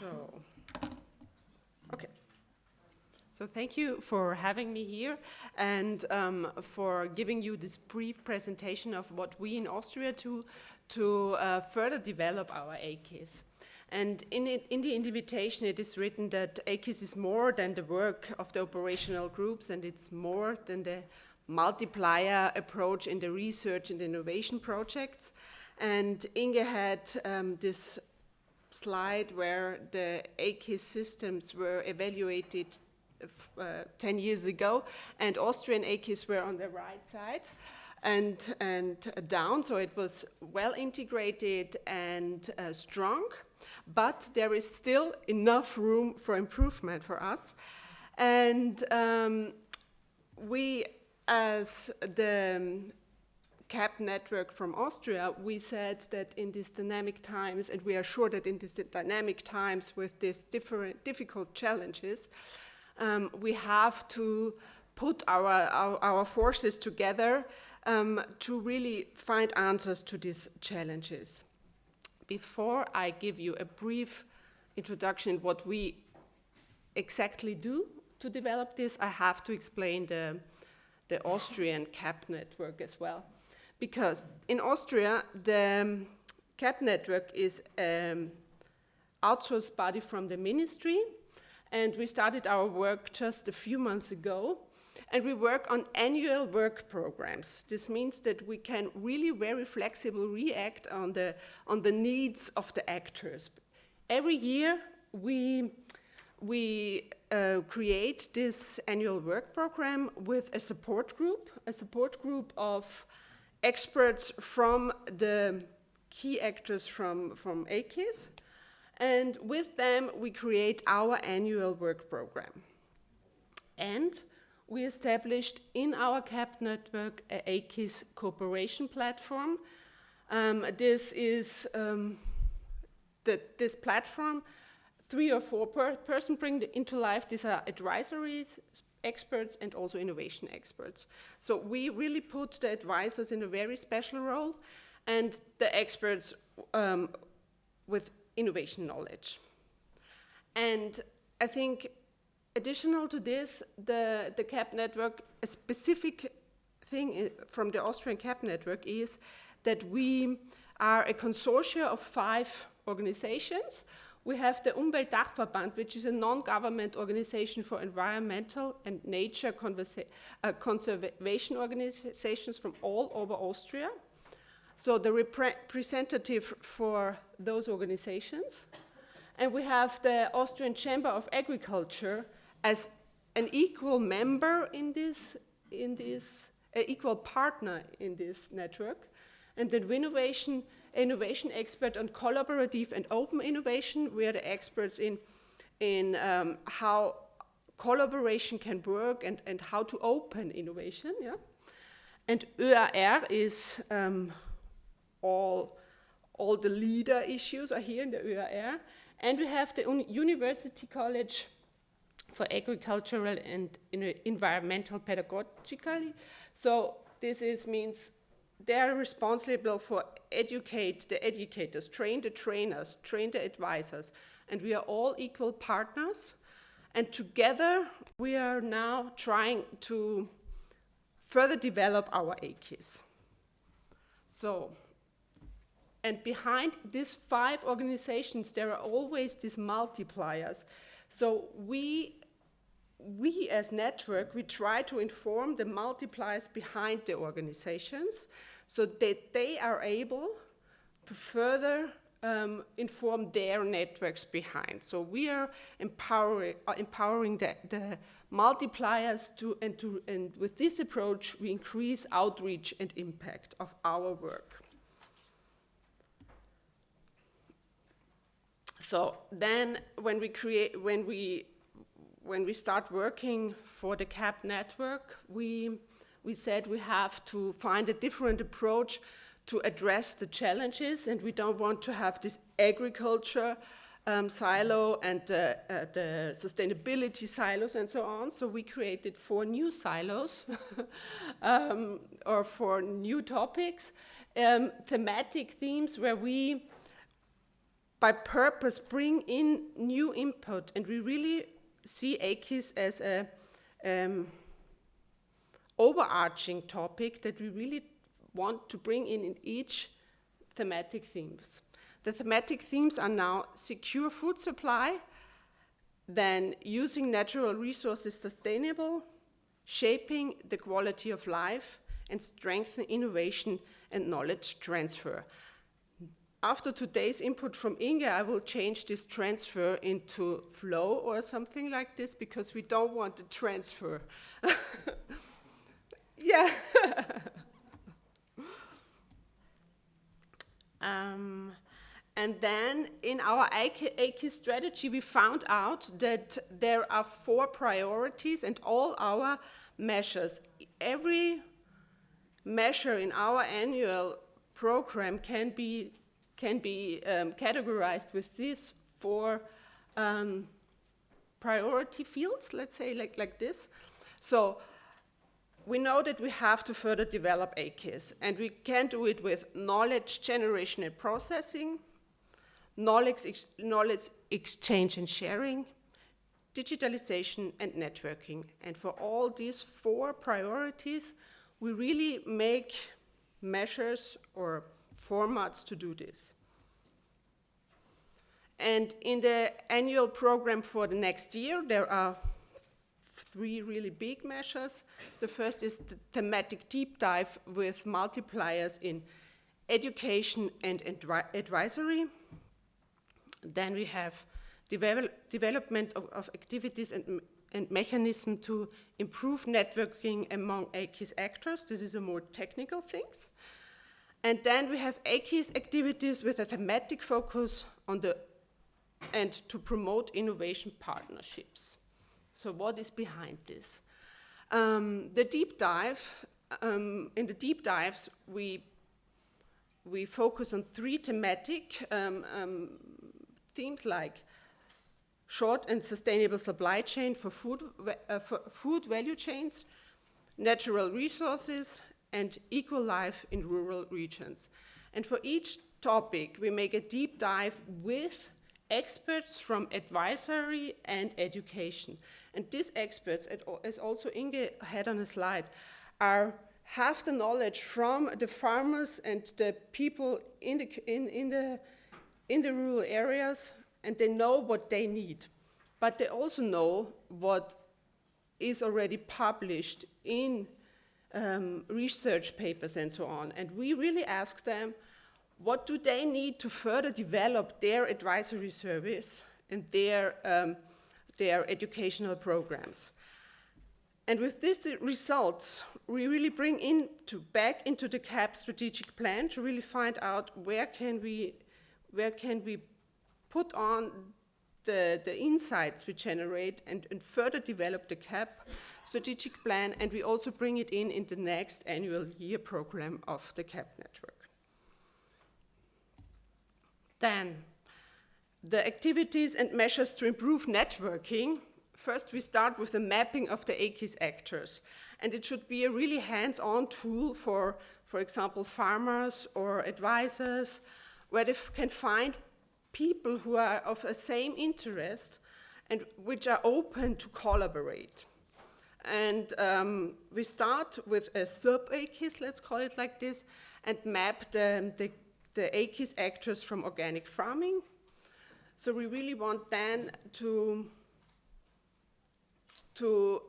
So, okay. So thank you for having me here and for giving you this brief presentation of what we in Austria do to further develop our ACIS. And in the invitation it is written that ACIS is more than the work of the operational groups, and it's more than the multiplier approach in the research and innovation projects. And Inge had this slide where the ACIS systems were evaluated 10 years ago, and Austrian ACIS were on the right side and down, so it was well integrated and strong, but there is still enough room for improvement for us. And we, as the CAP network from Austria, we said that in these dynamic times, and we are sure that in these dynamic times with these difficult challenges, we have to put our forces together to really find answers to these challenges. Before I give you a brief introduction what we exactly do to develop this, I have to explain the Austrian CAP network as well. Because in Austria, the CAP network is an outsourced body from the ministry, and we started our work just a few months ago, and we work on annual work programs. This means that we can really very flexible react on the needs of the actors. Every year we create this annual work program with a support group of experts from the key actors from ACIS, and with them we create our annual work program. And we established in our CAP network a ACIS cooperation platform. This is this platform, 3 or 4 persons bring into life. These are advisories, experts, and also innovation experts. So we really put the advisors in a very special role, and the experts with innovation knowledge. And I think additional to this, the CAP network, a specific thing from the Austrian CAP network is that we are a consortium of 5 organizations. We have the Umweltdachverband, which is a non-government organization for environmental and nature conservation organizations from all over Austria. So the representative for those organizations. And we have the Austrian Chamber of Agriculture as an equal member in this equal partner in this network. And the innovation expert on collaborative and open innovation. We are the experts in how collaboration can work and how to open innovation. Yeah? And ÖAR is all the leader issues are here in the ÖAR. And we have the University College for Agricultural and Environmental Pedagogy. So this means they are responsible for educate the educators, train the trainers, train the advisors, and we are all equal partners. And together we are now trying to further develop our ACIS. So, and behind these 5 organizations, there are always these multipliers. So we as network, we try to inform the multipliers behind the organizations so that they are able to further inform their networks behind. So we are empowering the multipliers and with this approach, we increase outreach and impact of our work. So then when we start working for the CAP network, we said we have to find a different approach to address the challenges, and we don't want to have this agriculture silo and the sustainability silos and so on. So we created 4 new silos or 4 new topics, thematic themes where we by purpose bring in new input, and we really see ACIS as a overarching topic that we really want to bring in each thematic themes. The thematic themes are now secure food supply, then using natural resources sustainable, shaping the quality of life, and strengthen innovation and knowledge transfer. After today's input from Inge, I will change this transfer into flow or something like this, because we don't want the transfer. Yeah. And then in our ACIS strategy, we found out that there are 4 priorities, and all our measures, every measure in our annual program can be categorized with these 4 priority fields, let's say like this. So we know that we have to further develop ACIS, and we can do it with knowledge generation and processing, knowledge exchange and sharing, digitalization and networking. And for all these 4 priorities, we really make measures or formats to do this. And in the annual program for the next year, there are 3 really big measures. The first is the thematic deep dive with multipliers in education and advisory. Then we have development of activities and mechanism to improve networking among ACIS actors. This is a more technical things. And then we have ACIS activities with a thematic focus on and to promote innovation partnerships. So what is behind this? The deep dive, in the deep dives, we focus on 3 thematic themes, like short and sustainable supply chain for food value chains, natural resources, and equal life in rural regions. And for each topic, we make a deep dive with experts from advisory and education. And these experts, as also Inge had on a slide, have the knowledge from the farmers and the people in the rural areas, and they know what they need. But they also know what is already published in research papers and so on. And we really ask them, what do they need to further develop their advisory service and their educational programs? And with these results, we really bring back into the CAP strategic plan to really find out where can we put on the insights we generate and further develop the CAP strategic plan, and we also bring it in the next annual year program of the CAP network. Then, the activities and measures to improve networking. First, we start with the mapping of the ACIS actors, and it should be a really hands-on tool for example, farmers or advisors, where they can find people who are of the same interest and which are open to collaborate. And we start with a sub-ACIS, let's call it like this, and map the ACIS actors from organic farming. So we really want then to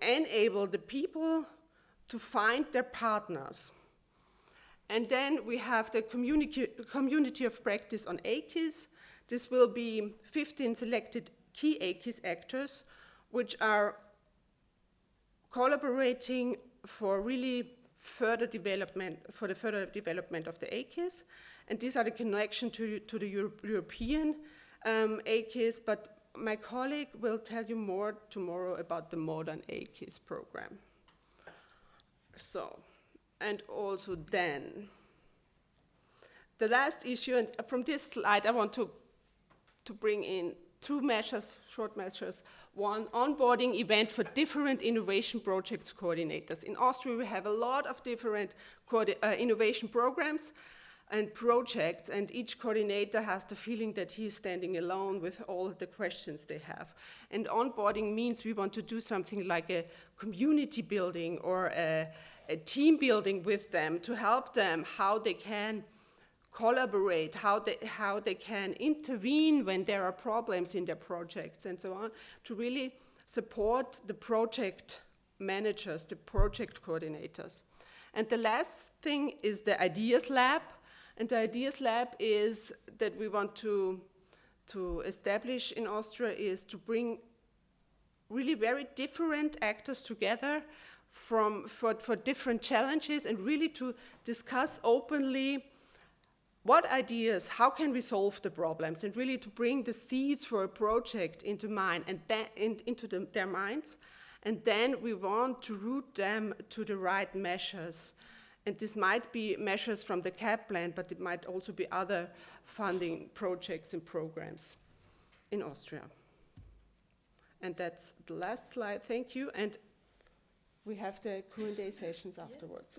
enable the people to find their partners. And then we have the community of practice on ACIS. This will be 15 selected key ACIS actors, which are collaborating for really further development, for the further development of the ACIS. And these are the connection to the European ACIS, but my colleague will tell you more tomorrow about the modern ACIS program. So, and also then, the last issue, and from this slide I want to bring in 2 measures, short measures. One, onboarding event for different innovation projects coordinators. In Austria we have a lot of different innovation programs, and projects, and each coordinator has the feeling that he is standing alone with all the questions they have. And onboarding means we want to do something like a community building or a team building with them to help them how they can collaborate, how they can intervene when there are problems in their projects and so on, to really support the project managers, the project coordinators. And the last thing is the Ideas Lab. And the Ideas Lab is that we want to establish in Austria is to bring really very different actors together for different challenges, and really to discuss openly what ideas, how can we solve the problems, and really to bring the seeds for a project into mind and into their minds. And then we want to route them to the right measures. And this might be measures from the CAP plan, but it might also be other funding projects and programs in Austria. And that's the last slide, thank you. And we have the Q&A sessions afterwards.